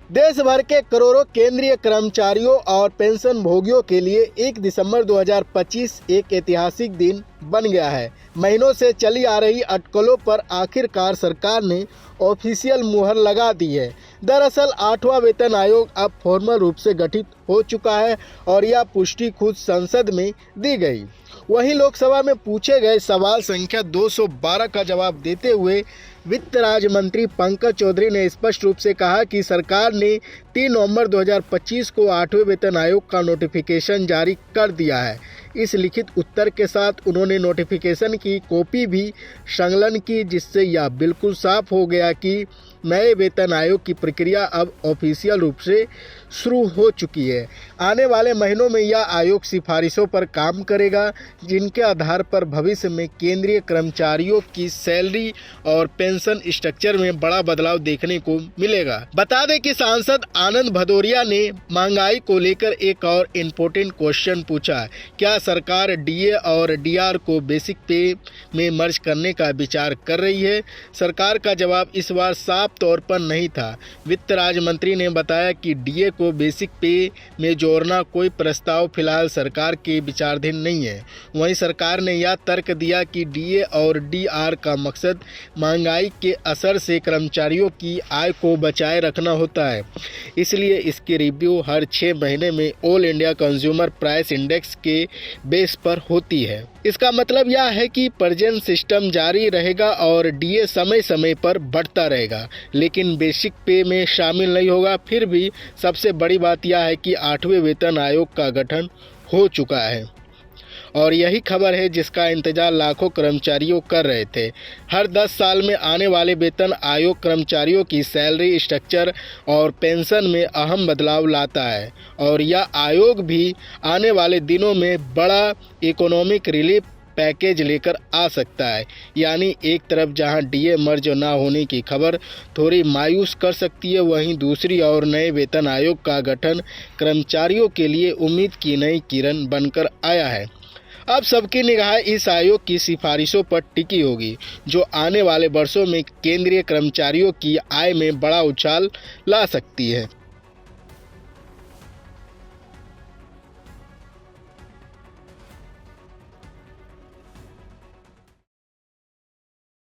देश भर के करोड़ों केंद्रीय कर्मचारियों और पेंशन भोगियों के लिए 1 दिसंबर 2025 एक ऐतिहासिक दिन बन गया है। महीनों से चली आ रही अटकलों पर आखिरकार सरकार ने ऑफिशियल मुहर लगा दी है। दरअसल 8वां वेतन आयोग अब फॉर्मल रूप से गठित हो चुका है और यह पुष्टि खुद संसद में दी गई। वहीं लोकसभा में पूछे गए सवाल संख्या 212 का जवाब देते हुए वित्त राज्य मंत्री पंकज चौधरी ने स्पष्ट रूप से कहा कि सरकार ने 3 नवंबर 2025 को 8वें वेतन आयोग का नोटिफिकेशन जारी कर दिया है। इस लिखित उत्तर के साथ उन्होंने नोटिफिकेशन की कॉपी भी संलग्न की, जिससे यह बिल्कुल साफ हो गया कि नए वेतन आयोग की प्रक्रिया अब ऑफिशियल रूप से शुरू हो चुकी है। आने वाले महीनों में यह आयोग सिफारिशों पर काम करेगा, जिनके आधार पर भविष्य में केंद्रीय कर्मचारियों की सैलरी और पेंशन स्ट्रक्चर में बड़ा बदलाव देखने को मिलेगा। बता दें कि सांसद आनंद भदौरिया ने महंगाई को लेकर एक और इम्पोर्टेंट क्वेश्चन पूछा। क्या सरकार डीए और डीआर को बेसिक पे में मर्ज करने का विचार कर रही है? सरकार का जवाब इस बार साफ तौर पर नहीं था। वित्त राज्य मंत्री ने बताया कि डीए को बेसिक पे में जोड़ना कोई प्रस्ताव फिलहाल सरकार के विचाराधीन नहीं है। वहीं सरकार ने यह तर्क दिया कि डीए और डीआर का मकसद महंगाई के असर से कर्मचारियों की आय को बचाए रखना होता है, इसलिए इसकी रिव्यू हर 6 महीने में all India consumer price index के बेस पर होती है। इसका मतलब यह है कि प्रेजेंट सिस्टम जारी रहेगा और डीए समय समय पर बढ़ता रहेगा, लेकिन बेसिक पे में शामिल नहीं होगा। फिर भी सबसे बड़ी बात यह है कि 8वें वेतन आयोग का गठन हो चुका है और यही खबर है जिसका इंतजार लाखों कर्मचारियों कर रहे थे। हर 10 साल में आने वाले वेतन आयोग कर्मचारियों की सैलरी स्ट्रक्चर और पेंशन में अहम बदलाव लाता है और यह आयोग भी आने वाले दिनों में बड़ा इकोनॉमिक रिलीफ पैकेज लेकर आ सकता है। यानी एक तरफ जहां डीए मर्ज ना होने की खबर थोड़ी मायूस कर सकती है, वहीं दूसरी ओर नए वेतन आयोग का गठन कर्मचारियों के लिए उम्मीद की नई किरण बनकर आया है। अब सबकी निगाह इस आयोग की सिफारिशों पर टिकी होगी, जो आने वाले वर्षों में केंद्रीय कर्मचारियों की आय में बड़ा उछाल ला सकती है।